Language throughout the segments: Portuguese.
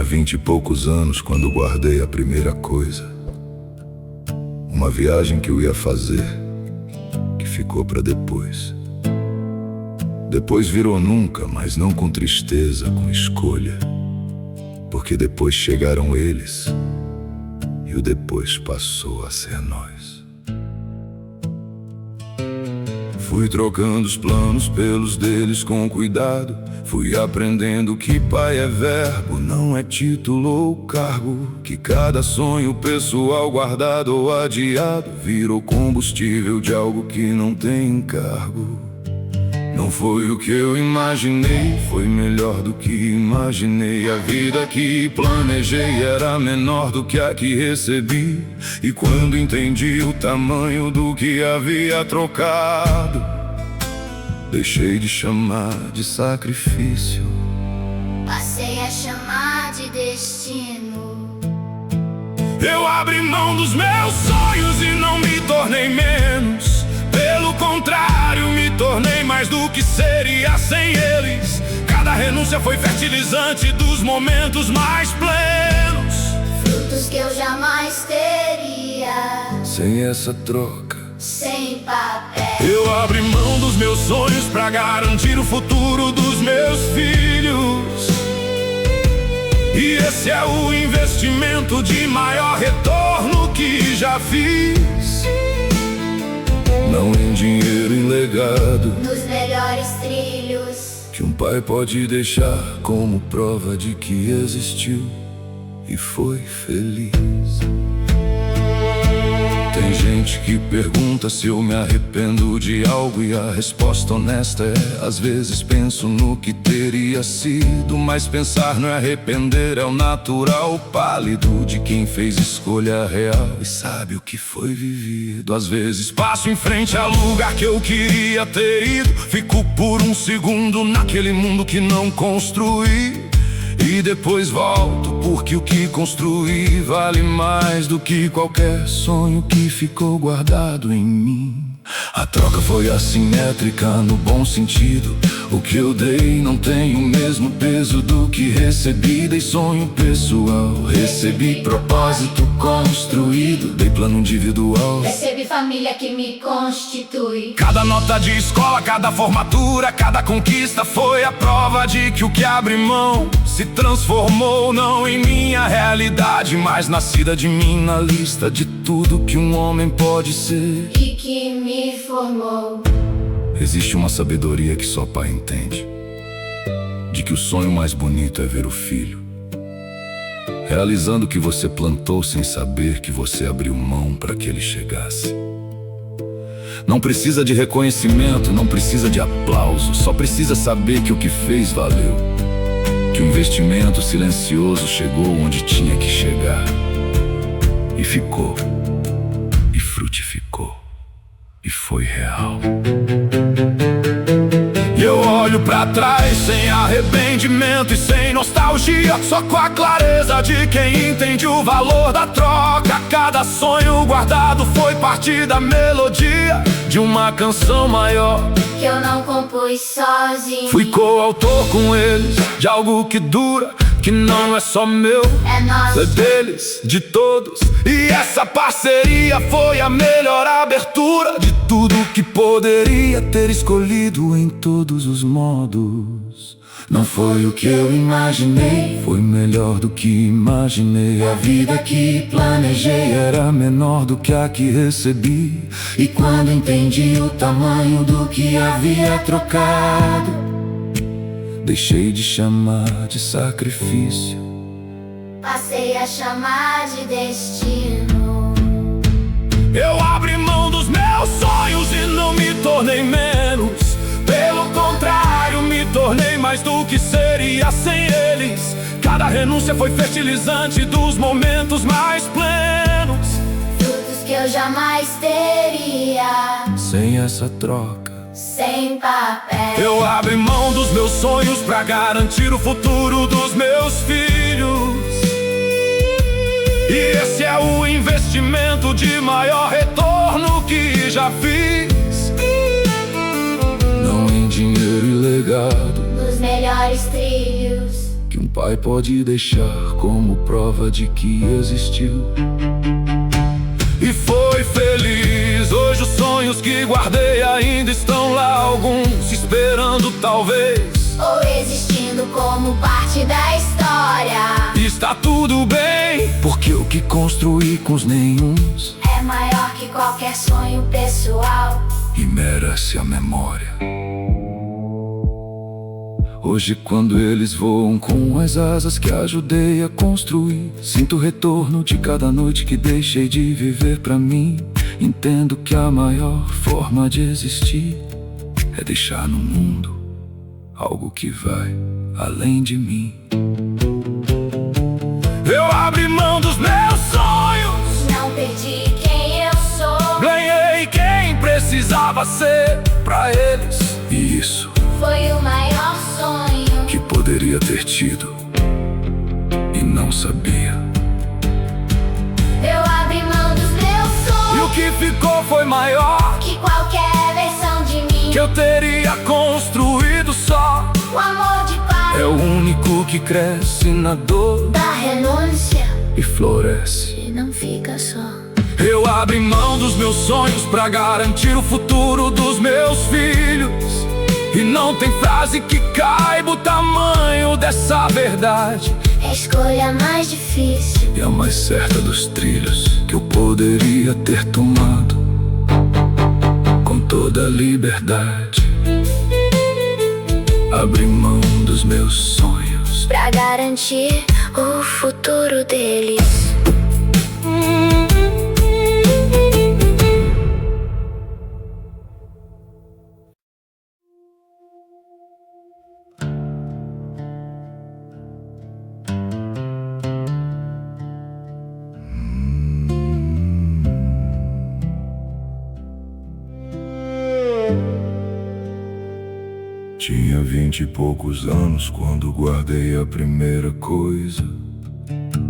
tinha 20 e poucos anos quando guardei a primeira coisa. Uma viagem que eu ia fazer, que ficou para depois. Depois virou nunca, mas não com tristeza, com escolha. Porque depois chegaram eles, e o depois passou a ser nós. Fui trocando os planos pelos deles com cuidado. Fui aprendendo que pai é verbo, não é título ou cargo. Que cada sonho pessoal guardado ou adiado virou combustível de algo que não tem encargo. Não foi o que eu imaginei, foi melhor do que imaginei. A vida que planejei era menor do que a que recebi. E quando entendi o tamanho do que havia trocado, deixei de chamar de sacrifício, passei a chamar de destino. Eu abri mão dos meus sonhos e não me tornei menos. Pelo contrário, me tornei mais do que seria sem eles. Cada renúncia foi fertilizante dos momentos mais plenos. Frutos que eu jamais teria sem essa troca, sem papel. Eu abri mão dos meus sonhos pra garantir o futuro dos meus filhos. E esse é o investimento de maior retorno que já fiz. Não em dinheiro, em legado, nos melhores trilhos que um pai pode deixar como prova de que existiu e foi feliz. Tem gente que pergunta se eu me arrependo de algo, e a resposta honesta é: às vezes penso no que teria sido. Mas pensar não é arrepender, é o natural pálido de quem fez escolha real e sabe o que foi vivido. Às vezes passo em frente ao lugar que eu queria ter ido, fico por um segundo naquele mundo que não construí, e depois volto, porque o que construí vale mais do que qualquer sonho que ficou guardado em mim. A troca foi assimétrica no bom sentido. O que eu dei não tem o mesmo peso do que recebi. Dei sonho pessoal, recebi propósito construído. Dei plano individual, recebi família que me constitui. Cada nota de escola, cada formatura, cada conquista foi a prova de que o que abre mão se transformou não em minha realidade, mas nascida de mim na lista de tudo que um homem pode ser e que me formou. Existe uma sabedoria que só pai entende, de que o sonho mais bonito é ver o filho realizando o que você plantou sem saber que você abriu mão para que ele chegasse. Não precisa de reconhecimento, não precisa de aplauso, só precisa saber que o que fez valeu, que o investimento silencioso chegou onde tinha que chegar, e ficou, e frutificou, e foi real. E eu olho pra trás sem arrependimento e sem nostalgia, só com a clareza de quem entende o valor da troca. Cada sonho guardado foi parte da melodia de uma canção maior que eu não compus sozinho. Fui coautor com eles de algo que dura, que não é só meu, é nosso, é deles, de todos. E essa parceria foi a melhor abertura de tudo que poderia ter escolhido em todos os modos. Não foi o que eu imaginei, foi melhor do que imaginei. A vida que planejei era menor do que a que recebi. E quando entendi o tamanho do que havia trocado, deixei de chamar de sacrifício, passei a chamar de destino. Eu abri mão dos meus sonhos e não me tornei menos. Pelo contrário, me tornei mais do que seria sem eles. Cada renúncia foi fertilizante dos momentos mais plenos. Frutos que eu jamais teria sem essa troca, sem papel. Eu abri mão dos meus sonhos pra garantir o futuro dos meus filhos. E esse é o investimento de maior retorno que já fiz. Não em dinheiro e legado, nos melhores trilhos que um pai pode deixar como prova de que existiu e foi feliz. Hoje os sonhos que guardei ainda estão lá, alguns esperando talvez, ou existindo como parte da história. Está tudo bem, porque o que construí com os nenhuns é maior que qualquer sonho pessoal e merece a memória. Hoje quando eles voam com as asas que ajudei a construir, sinto o retorno de cada noite que deixei de viver pra mim. Entendo que a maior forma de existir é deixar no mundo algo que vai além de mim. Eu abri mão dos meus sonhos, não perdi quem eu sou, ganhei quem precisava ser pra eles, e isso foi o maior sonho que poderia ter tido e não sabia. Eu abri mão dos meus sonhos, e o que ficou foi maior que qualquer versão de mim que eu teria construído só. O amor de pai É o único que cresce na dor da renúncia e floresce. e não fica só. Eu abri mão dos meus sonhos pra garantir o futuro dos meus filhos, e não tem frase que caiba o tamanho dessa verdade. É a escolha mais difícil E a mais certa dos trilhos que eu poderia ter tomado com toda a liberdade. Abri mão dos meus sonhos pra garantir o futuro deles. Tinha 20 e poucos anos quando guardei a primeira coisa,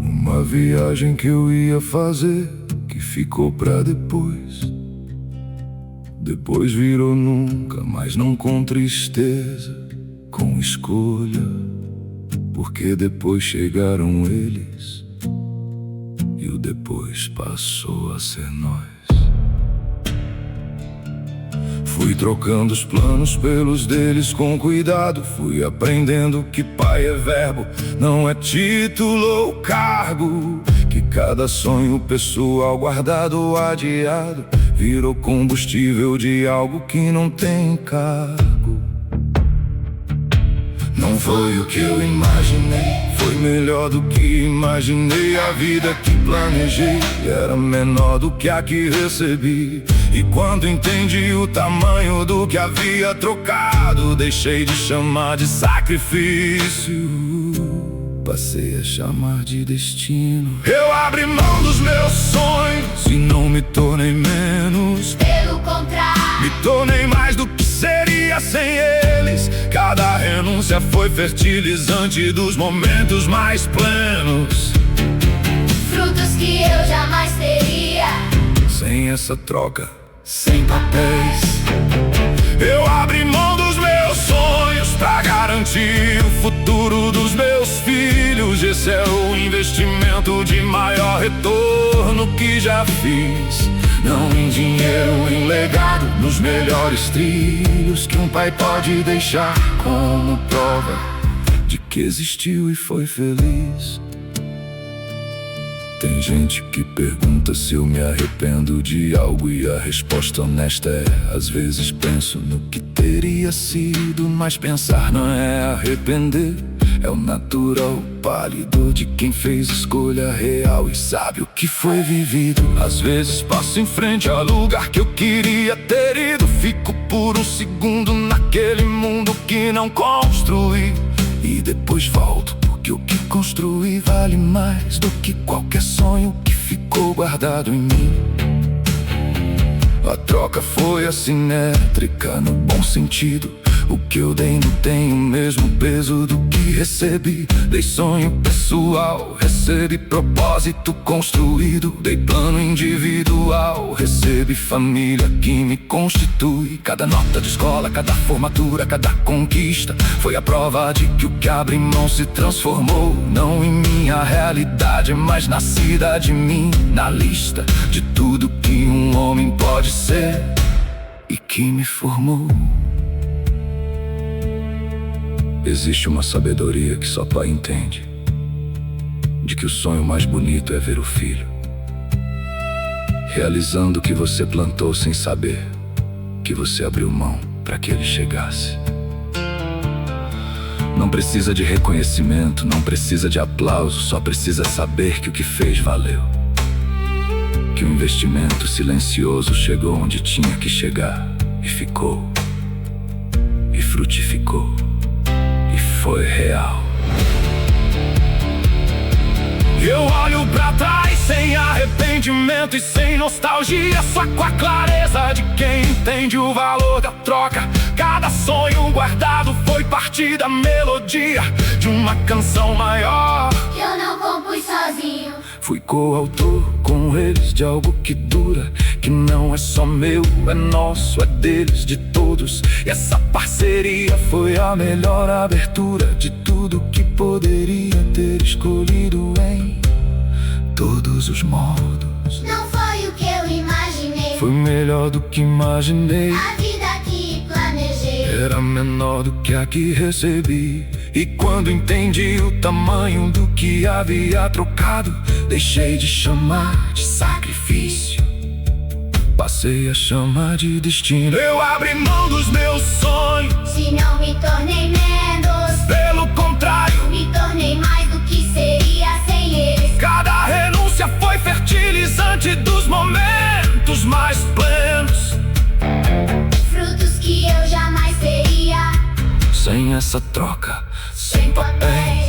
uma viagem que eu ia fazer que ficou pra depois. Depois virou nunca, mas não com tristeza, com escolha, porque depois chegaram eles e o depois passou a ser nós. Fui trocando os planos pelos deles com cuidado, fui aprendendo que pai é verbo, não é título ou cargo, que cada sonho pessoal guardado ou adiado virou combustível de algo que não tem cargo. Não foi o que eu imaginei, foi melhor do que imaginei. A vida que planejei era menor do que a que recebi, e quando entendi o tamanho do que havia trocado, deixei de chamar de sacrifício, passei a chamar de destino. Eu abri mão dos meus sonhos e não me tornei menos, Pelo contrário, me tornei mais do que seria sem eles. Cada renúncia foi fertilizante dos momentos mais plenos, frutos que eu jamais teria sem essa troca, sem papéis. Eu abri mão dos meus sonhos pra garantir o futuro dos meus filhos. Esse é o investimento de maior retorno que já fiz. Não em dinheiro, em legado, nos melhores trilhos que um pai pode deixar como prova de que existiu e foi feliz. Tem gente que pergunta se eu me arrependo de algo, e a resposta honesta é: às vezes penso no que teria sido, mas pensar não é arrepender, é o natural pálido de quem fez escolha real e sabe o que foi vivido. Às vezes passo em frente ao lugar que eu queria ter ido, fico por um segundo naquele mundo que não construí, e depois volto, porque o que construí vale mais do que qualquer sonho que ficou guardado em mim. A troca foi assimétrica no bom sentido, O que eu dei não tem o mesmo peso do que recebi. Dei sonho pessoal, recebi propósito construído. Dei plano individual, recebi família que me constitui. Cada nota de escola, cada formatura, cada conquista foi a prova de que o que abri mão se transformou. Não em minha realidade, mas nascida de mim. Na lista de tudo que um homem pode ser e que me formou. Existe uma sabedoria que só pai entende, de que o sonho mais bonito é ver o filho realizando o que você plantou sem saber que você abriu mão para que ele chegasse. Não precisa de reconhecimento, não precisa de aplauso, só precisa saber que o que fez valeu. Que o investimento silencioso chegou onde tinha que chegar e ficou, e frutificou, e foi real. Eu olho pra trás sem arrependimento e sem nostalgia, só com a clareza de quem entende o valor da troca. Cada sonho guardado foi parte da melodia de uma canção maior que eu não compus sozinho. Fui coautor com eles de algo que dura, que não é só meu, é nosso, é deles, de todos. E essa parceria foi a melhor abertura de tudo que poderia ter escolhido em todos os modos. Não foi o que eu imaginei, foi melhor do que imaginei. a vida que planejei Era menor do que a que recebi. E quando entendi o tamanho do que havia trocado, deixei de chamar de sacrifício, passei a chamar de destino. Eu abri mão dos meus sonhos, e não me tornei menos, pelo contrário, me tornei mais do que seria sem eles. cada renúncia foi fertilizante dos momentos mais plenos. Frutos que eu jamais teria Sem essa troca, sem papéis.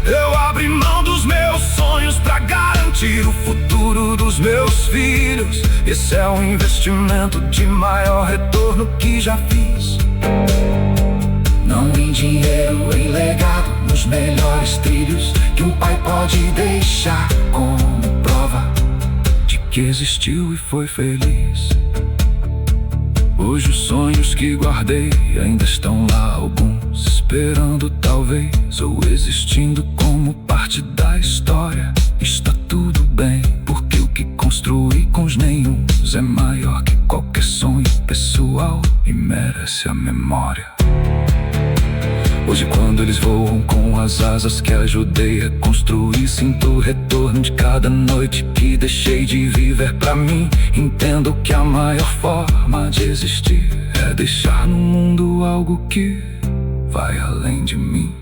eu abri mão dos meus sonhos pra garantir o futuro dos meus filhos. Esse é um investimento de maior retorno que já fiz. Não em dinheiro, em legado, nos melhores trilhos que um pai pode deixar como prova de que existiu e foi feliz. Hoje os sonhos que guardei ainda estão lá, alguns esperando talvez, ou existindo como parte da história. Está tudo bem, porque o que construí com os nenhuns é maior que qualquer sonho pessoal e merece a memória. Hoje quando eles voam com as asas que ajudei a construir, sinto o retorno de cada noite que deixei de viver pra mim. Entendo que a maior forma de existir é deixar no mundo algo que vai além de mim.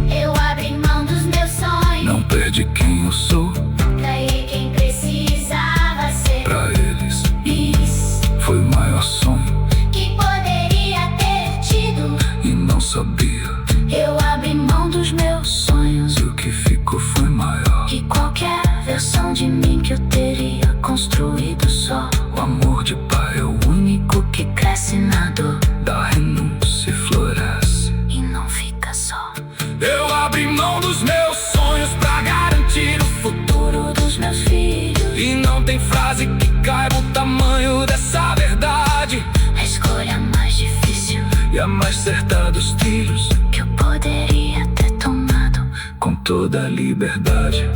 Eu abri mão dos meus sonhos, Não perdi quem eu sou, ganhei quem precisava ser. pra eles Isso foi o maior sonho que poderia ter tido. e não sabia. Eu abri mão dos meus sonhos, E o que ficou foi maior. que qualquer versão de mim que eu teria construído só. O amor de pai é o único Que cresce na dor da renúncia e floresce. e não fica só. Eu abri mão dos meus sonhos pra garantir o Futuro dos meus filhos, e não tem frase que caiba o tamanho dessa verdade. a escolha mais difícil E a mais certa dos trilhos, que eu poderia ter tomado. com toda a liberdade.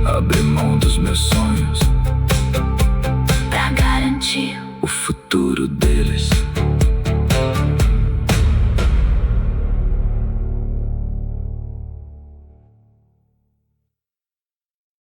Abri mão dos meus sonhos Pra garantir o futuro deles.